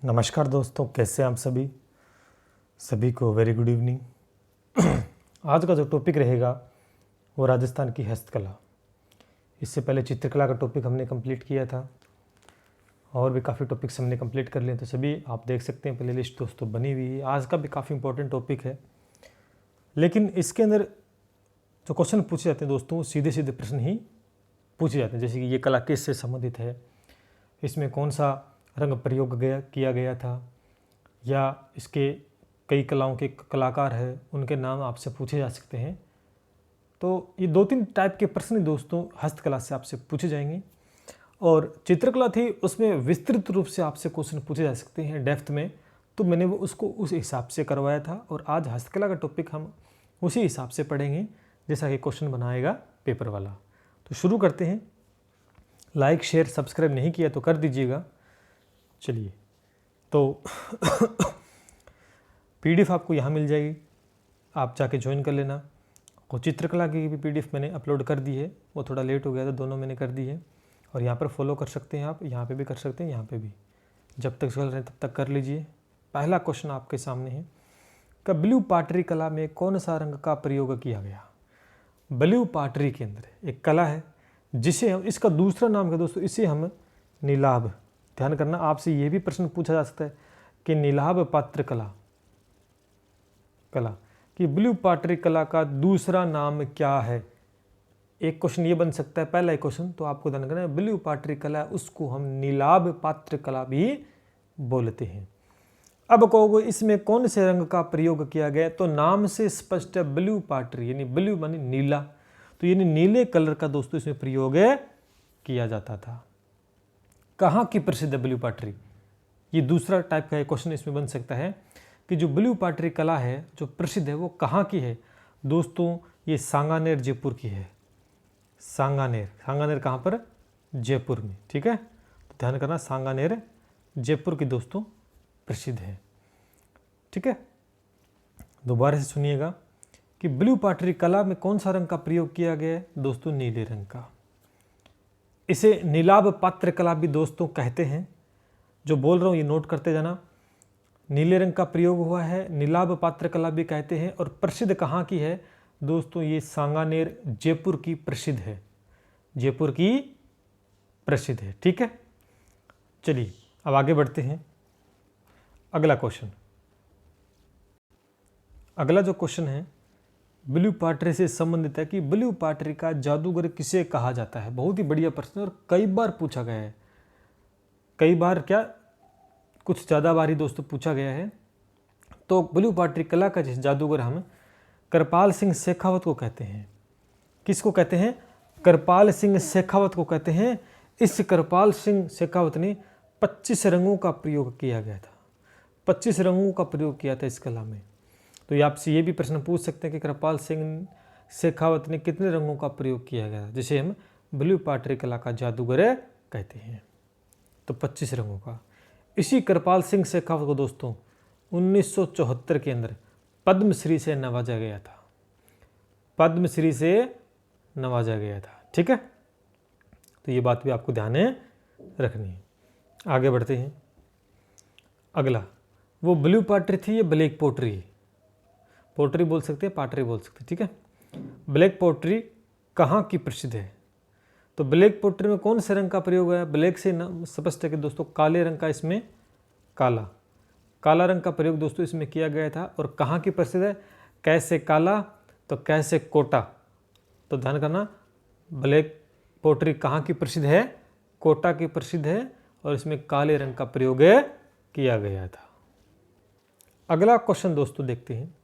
नमस्कार दोस्तों, कैसे हैं आप सभी को वेरी गुड इवनिंग। आज का जो टॉपिक रहेगा वो राजस्थान की हस्तकला। इससे पहले चित्रकला का टॉपिक हमने कंप्लीट किया था और भी काफ़ी टॉपिक्स हमने कंप्लीट कर लिए, तो सभी आप देख सकते हैं, प्लेलिस्ट दोस्तों बनी हुई है। आज का भी काफ़ी इंपॉर्टेंट टॉपिक है, लेकिन इसके अंदर जो क्वेश्चन पूछे जाते हैं दोस्तों, सीधे सीधे प्रश्न ही पूछे जाते हैं। जैसे कि ये कला किससे संबंधित है, इसमें कौन सा रंग प्रयोग किया गया था, या इसके कई कलाओं के कलाकार हैं, उनके नाम आपसे पूछे जा सकते हैं। तो ये 2-3 टाइप के प्रश्न दोस्तों हस्तकला से आपसे पूछे जाएंगे। और चित्रकला थी, उसमें विस्तृत रूप से आपसे क्वेश्चन पूछे जा सकते हैं डेप्थ में, तो मैंने वो उसको उस हिसाब से करवाया था। और आज हस्तकला का टॉपिक हम उसी हिसाब से पढ़ेंगे जैसा कि क्वेश्चन बनाएगा पेपर वाला। तो शुरू करते हैं। लाइक शेयर सब्सक्राइब नहीं किया तो कर दीजिएगा। चलिए, तो पीडीएफ आपको यहाँ मिल जाएगी, आप जाके ज्वाइन कर लेना। और चित्रकला की भी पीडीएफ मैंने अपलोड कर दी है, वो थोड़ा लेट हो गया था, दोनों मैंने कर दी है। और यहाँ पर फॉलो कर सकते हैं आप, यहाँ पे भी कर सकते हैं, यहाँ पे भी। जब तक चल रहे हैं तब तक कर लीजिए। पहला क्वेश्चन आपके सामने है कि ब्लू पाटरी कला में कौन सा रंग का प्रयोग किया गया। ब्लू पाटरी के अंदर एक कला है जिसे हम, इसका दूसरा नाम है दोस्तों, इसे हम नीलाभ। ध्यान करना, आपसे ये भी प्रश्न पूछा जा सकता है कि नीलाभ पात्र कला कि ब्लू पाटरी कला का दूसरा नाम क्या है। एक क्वेश्चन ये बन सकता है, पहला क्वेश्चन। तो आपको ध्यान करना है, ब्लू पाटरी कला उसको हम नीलाभ पात्र कला भी बोलते हैं। अब कहोगे इसमें कौन से रंग का प्रयोग किया गया, तो नाम से स्पष्ट है ब्लू पाटरी, यानी ब्लू मानी नीला, तो यानी नीले कलर का दोस्तों इसमें प्रयोग किया जाता था। कहाँ की प्रसिद्ध है ब्लू पाटरी, ये दूसरा टाइप का क्वेश्चन इसमें बन सकता है कि जो ब्लू पाटरी कला है जो प्रसिद्ध है वो कहाँ की है दोस्तों। ये सांगानेर जयपुर की है। सांगानेर कहाँ पर, जयपुर में। ठीक है, तो ध्यान करना, सांगानेर जयपुर की दोस्तों प्रसिद्ध है। ठीक है, दोबारा से सुनिएगा कि ब्लू पाटरी कला में कौन सा रंग का प्रयोग किया गया है दोस्तों, नीले रंग का। इसे नीलाभ पात्र कला भी दोस्तों कहते हैं। जो बोल रहा हूँ ये नोट करते जाना, नीले रंग का प्रयोग हुआ है, नीलाभ पात्र कला भी कहते हैं। और प्रसिद्ध कहाँ की है दोस्तों, ये सांगानेर जयपुर की प्रसिद्ध है, जयपुर की प्रसिद्ध है। ठीक है, चलिए अब आगे बढ़ते हैं। अगला क्वेश्चन, अगला जो क्वेश्चन है ब्लू पाटरी से संबंधित है कि ब्लू पाटरी का जादूगर किसे कहा जाता है। बहुत ही बढ़िया प्रश्न और कई बार पूछा गया है, कई बार क्या, कुछ ज़्यादा बार ही दोस्तों पूछा गया है। तो ब्लू पाटरी कला का जिस जादूगर हम कृपाल सिंह शेखावत को कहते हैं। किसको कहते हैं, कृपाल सिंह शेखावत को कहते हैं। इस कृपाल सिंह शेखावत ने 25 रंगों का प्रयोग किया गया था, 25 रंगों का प्रयोग किया था इस कला में। तो ये आपसे ये भी प्रश्न पूछ सकते हैं कि कृपाल सिंह शेखावत ने कितने रंगों का प्रयोग किया गया, जिसे हम ब्लू पाटरी कला का जादूगर कहते हैं। तो 25 रंगों का। इसी कृपाल सिंह शेखावत को दोस्तों 1974 के अंदर पद्मश्री से नवाजा गया था, पद्मश्री से नवाजा गया था। ठीक है, तो ये बात भी आपको ध्यान में रखनी है। आगे बढ़ते हैं। अगला, वो ब्लू पाटरी थी, ये ब्लैक पोट्री, पोट्री बोल सकते हैं, पाटरी बोल सकते हैं। ठीक है, ब्लैक पोट्री कहाँ की प्रसिद्ध है, तो ब्लैक पोट्री में कौन से रंग का प्रयोग है। ब्लैक से स्पष्ट है कि दोस्तों काले रंग का, इसमें काला रंग का प्रयोग दोस्तों इसमें किया गया था। और कहाँ की प्रसिद्ध है, कैसे काला, तो कैसे कोटा। तो ध्यान करना, ब्लैक पोट्री कहाँ की प्रसिद्ध है, कोटा की प्रसिद्ध है, और इसमें काले रंग का प्रयोग किया गया था। अगला क्वेश्चन दोस्तों देखते हैं,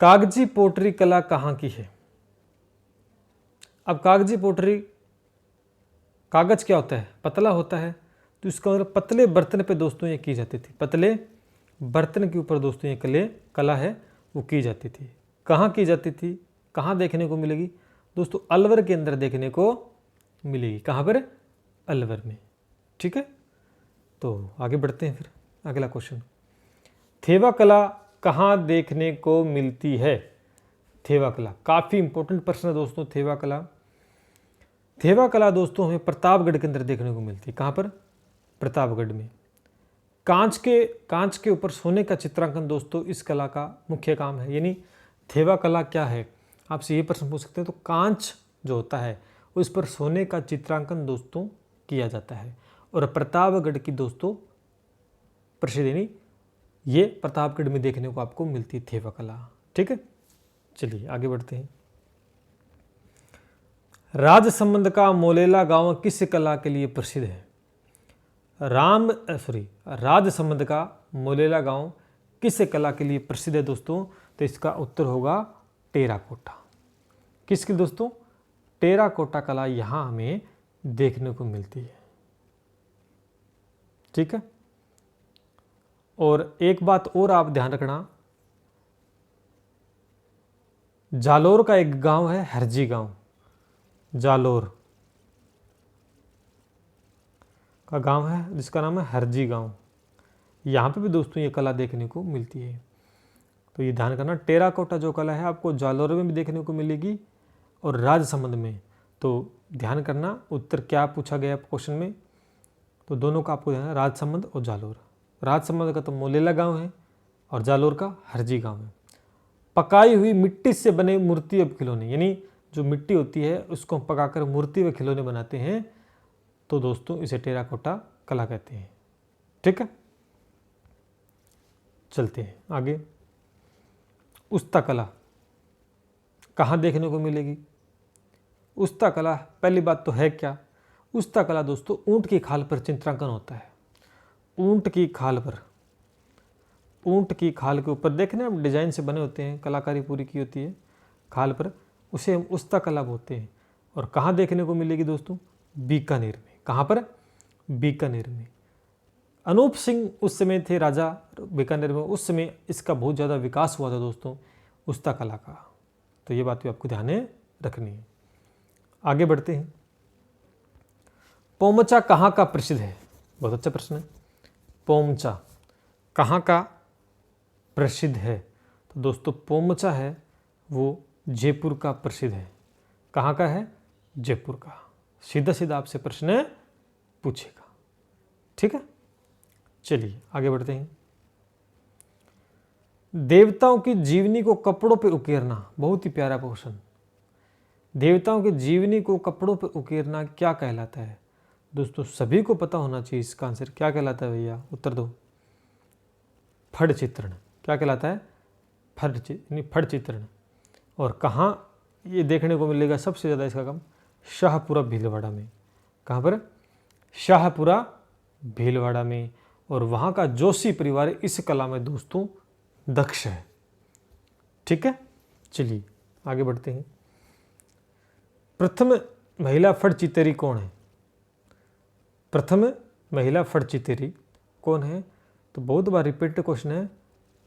कागजी पोट्री कला कहाँ की है। अब कागजी पोट्री, कागज क्या होता है, पतला होता है, तो इसका मतलब पतले बर्तन पे दोस्तों ये की जाती थी, पतले बर्तन के ऊपर दोस्तों ये कला है वो की जाती थी। कहाँ की जाती थी, कहाँ देखने को मिलेगी दोस्तों, अलवर के अंदर देखने को मिलेगी। कहाँ पर, अलवर में। ठीक है, तो आगे बढ़ते हैं फिर। अगला क्वेश्चन, थेवा कला कहाँ देखने को मिलती है। थेवा कला काफ़ी इंपॉर्टेंट प्रश्न है दोस्तों। थेवा कला दोस्तों हमें प्रतापगढ़ के अंदर देखने को मिलती है। कहाँ पर, प्रतापगढ़ में। कांच के ऊपर सोने का चित्रांकन दोस्तों इस कला का मुख्य काम है। यानी थेवा कला क्या है, आपसे ये प्रश्न पूछ सकते हैं। तो कांच जो होता है उस पर सोने का चित्रांकन दोस्तों किया जाता है। और प्रतापगढ़ की दोस्तों प्रसिद्ध, यानी ये प्रतापगढ़ में देखने को आपको मिलती है थेवा कला। ठीक है, चलिए आगे बढ़ते हैं। राजसमंद का मोलेला गांव किस कला के लिए प्रसिद्ध है? राजसमंद का मोलेला गांव किस कला के लिए प्रसिद्ध है दोस्तों? तो इसका उत्तर होगा टेराकोटा। किसकी दोस्तों? टेराकोटा कला यहां हमें देखने को मिलती है। ठीक है, और एक बात और आप ध्यान रखना, जालोर का एक गांव है हरजी गांव। जालोर का गांव है जिसका नाम है हरजी गांव। यहाँ पे भी दोस्तों ये कला देखने को मिलती है। तो ये ध्यान करना, टेराकोटा जो कला है आपको जालोर में भी देखने को मिलेगी और राजसमंद में। तो ध्यान करना उत्तर क्या पूछा गया क्वेश्चन में, तो दोनों का आपको ध्यान है, राजसमंद और जालोर। राजसमंद का तो मोलेला गांव है और जालोर का हरजी गांव है। पकाई हुई मिट्टी से बने मूर्ति और खिलौने, यानी जो मिट्टी होती है उसको पकाकर मूर्ति व खिलौने बनाते हैं, तो दोस्तों इसे टेराकोटा कला कहते हैं। ठीक है, चलते हैं आगे। उस्ता कला कहाँ देखने को मिलेगी? उस्ता कला, पहली बात तो है क्या? उस्ता कला दोस्तों ऊंट की खाल पर चित्रांकन होता है। ऊंट की खाल पर, ऊंट की खाल के ऊपर देखने हम डिजाइन से बने होते हैं, कलाकारी पूरी की होती है खाल पर, उसे हम उस्ता कला बोलते हैं। और कहाँ देखने को मिलेगी दोस्तों? बीकानेर में। कहाँ पर? बीकानेर में। अनूप सिंह उस समय थे राजा बीकानेर में, उस समय इसका बहुत ज़्यादा विकास हुआ था दोस्तों उस्ता कला का। तो ये बात भी आपको ध्यान में रखनी है। आगे बढ़ते हैं। पोमचा कहाँ का प्रसिद्ध है? बहुत अच्छा प्रश्न है। पोमचा कहाँ का प्रसिद्ध है? तो दोस्तों पोमचा है वो जयपुर का प्रसिद्ध है। कहाँ का है? जयपुर का। सीधा सीधा आपसे प्रश्न पूछेगा। ठीक है, चलिए आगे बढ़ते हैं। देवताओं की जीवनी को कपड़ों पर उकेरना, बहुत ही प्यारा क्वेश्चन। देवताओं की जीवनी को कपड़ों पर उकेरना क्या कहलाता है? दोस्तों सभी को पता होना चाहिए इसका आंसर क्या कहलाता है भैया, उत्तर दो। फड़ चित्रण। क्या कहलाता है? फड़ चित्रण। और कहाँ ये देखने को मिलेगा सबसे ज़्यादा इसका काम? शाहपुरा भीलवाड़ा में। कहाँ पर? शाहपुरा भीलवाड़ा में। और वहाँ का जोशी परिवार इस कला में दोस्तों दक्ष है। ठीक है, चलिए आगे बढ़ते हैं। प्रथम महिला फड़ चितेरी कौन है? प्रथम महिला फड़ चितेरी कौन है? तो बहुत बार रिपीटेड क्वेश्चन है,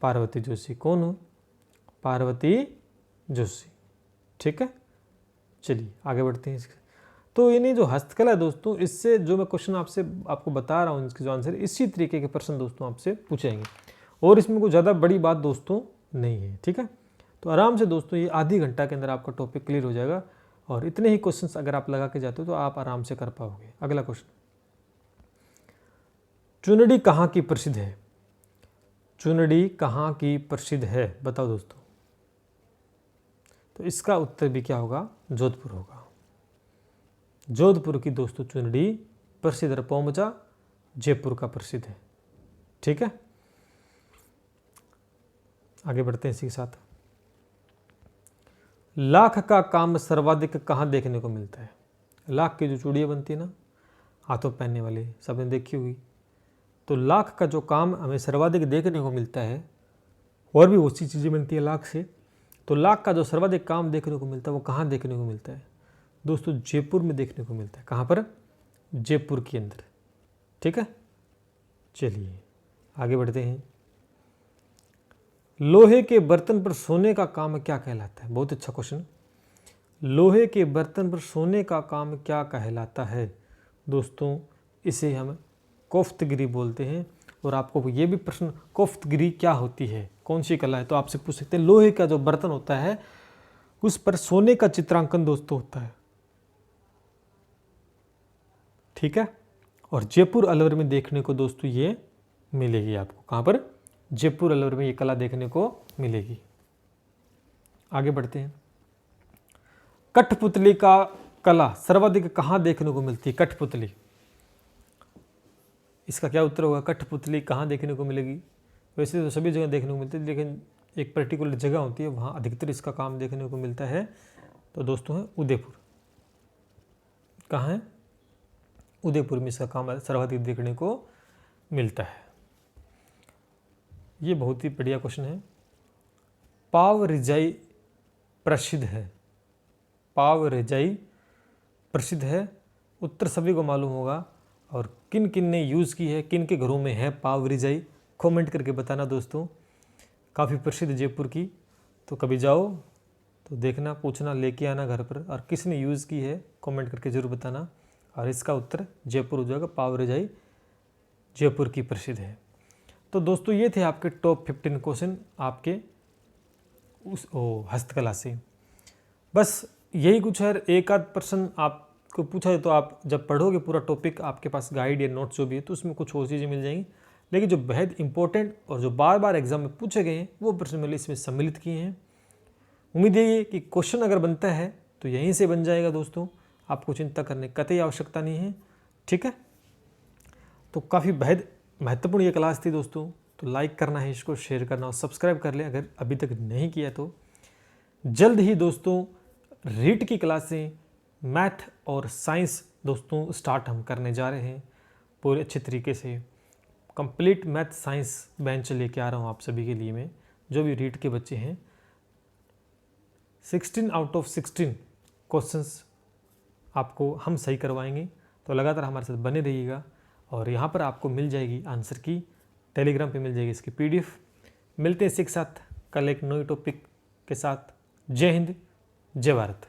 पार्वती जोशी। कौन हो? पार्वती जोशी। ठीक है, चलिए आगे बढ़ते हैं। तो यानी जो हस्तकला है दोस्तों, इससे जो मैं क्वेश्चन आपको बता रहा हूँ इसके जो आंसर, इसी तरीके के प्रश्न दोस्तों आपसे पूछेंगे। और इसमें कोई ज़्यादा बड़ी बात दोस्तों नहीं है। ठीक है, तो आराम से दोस्तों ये आधी घंटा के अंदर आपका टॉपिक क्लियर हो जाएगा। और इतने ही क्वेश्चंस अगर आप लगा के जाते हो तो आप आराम से कर पाओगे। अगला क्वेश्चन, चुनड़ी कहाँ की प्रसिद्ध है? चुनड़ी कहाँ की प्रसिद्ध है बताओ दोस्तों। तो इसका उत्तर भी क्या होगा? जोधपुर होगा। जोधपुर की दोस्तों चुनड़ी प्रसिद्ध है। पोमचा जयपुर का प्रसिद्ध है। ठीक है, आगे बढ़ते हैं इसी के साथ। लाख का काम सर्वाधिक कहाँ देखने को मिलता है? लाख की जो चूड़ियाँ बनती है ना, हाथों पहनने वाले, सबने देखी होगी। तो लाख का जो काम हमें सर्वाधिक देखने को मिलता है, और भी बहुत सी चीज़ें बनती है लाख से, तो लाख का जो सर्वाधिक काम देखने को मिलता है वो कहाँ देखने को मिलता है दोस्तों? जयपुर में देखने को मिलता है। कहाँ पर? जयपुर के अंदर। ठीक है, चलिए आगे बढ़ते हैं। लोहे के बर्तन पर सोने का काम क्या कहलाता है? बहुत अच्छा क्वेश्चन। लोहे के बर्तन पर सोने का काम क्या कहलाता है दोस्तों? इसे हम कोफ्तगिरी बोलते हैं। और आपको ये भी प्रश्न, कोफ्तगिरी क्या होती है, कौन सी कला है, तो आपसे पूछ सकते हैं। लोहे का जो बर्तन होता है उस पर सोने का चित्रांकन दोस्तों होता है। ठीक है, और जयपुर अलवर में देखने को दोस्तों ये मिलेगी आपको। कहाँ पर? जयपुर अलवर में ये कला देखने को मिलेगी। आगे बढ़ते हैं। कठपुतली का कला सर्वाधिक कहाँ देखने को मिलती है? कठपुतली, इसका क्या उत्तर होगा? कठपुतली कहाँ देखने को मिलेगी? वैसे तो सभी जगह देखने को मिलती है, लेकिन एक पर्टिकुलर जगह होती है वहाँ अधिकतर इसका काम देखने को मिलता है। तो दोस्तों है उदयपुर। कहाँ है? उदयपुर में इसका काम सर्वाधिक देखने को मिलता है। ये बहुत ही बढ़िया क्वेश्चन है। पाव रिजाई प्रसिद्ध है। पाव रिजाई प्रसिद्ध है, उत्तर सभी को मालूम होगा। और किन किन ने यूज़ की है, किन के घरों में है पाव रिजाई, कमेंट करके बताना दोस्तों। काफ़ी प्रसिद्ध जयपुर की, तो कभी जाओ तो देखना, पूछना, लेके आना घर पर, और किसने यूज़ की है कमेंट करके ज़रूर बताना। और इसका उत्तर जयपुर हो जाएगा। पाव रिजाई जयपुर की प्रसिद्ध है। तो दोस्तों ये थे आपके टॉप 15 क्वेश्चन आपके उस हस्तकला से। बस यही कुछ है। एक आध प्रश्न आपको पूछा है तो आप जब पढ़ोगे पूरा टॉपिक, आपके पास गाइड या नोट्स जो भी है, तो उसमें कुछ और चीज़ें मिल जाएंगी। लेकिन जो बेहद इंपॉर्टेंट और जो बार बार एग्जाम में पूछे गए हैं वो प्रश्न मैंने इसमें सम्मिलित किए हैं। उम्मीद है कि क्वेश्चन अगर बनता है तो यहीं से बन जाएगा दोस्तों, आपको चिंता करने की कतई आवश्यकता नहीं है। ठीक है, तो काफ़ी बेहद महत्वपूर्ण ये क्लास थी दोस्तों। तो लाइक करना है इसको, शेयर करना और सब्सक्राइब कर लें अगर अभी तक नहीं किया तो। जल्द ही दोस्तों रीट की क्लासें मैथ और साइंस दोस्तों स्टार्ट हम करने जा रहे हैं पूरे अच्छे तरीके से। कंप्लीट मैथ साइंस बेंच लेके आ रहा हूँ आप सभी के लिए मैं। जो भी रीट के बच्चे हैं 16 आउट ऑफ 16 क्वेश्चंस आपको हम सही करवाएंगे। तो लगातार हमारे साथ बने रहिएगा। और यहाँ पर आपको मिल जाएगी आंसर की, टेलीग्राम पे मिल जाएगी इसकी PDF। मिलते हैं इसी के साथ कल एक नई टॉपिक के साथ। जय हिंद, जय भारत।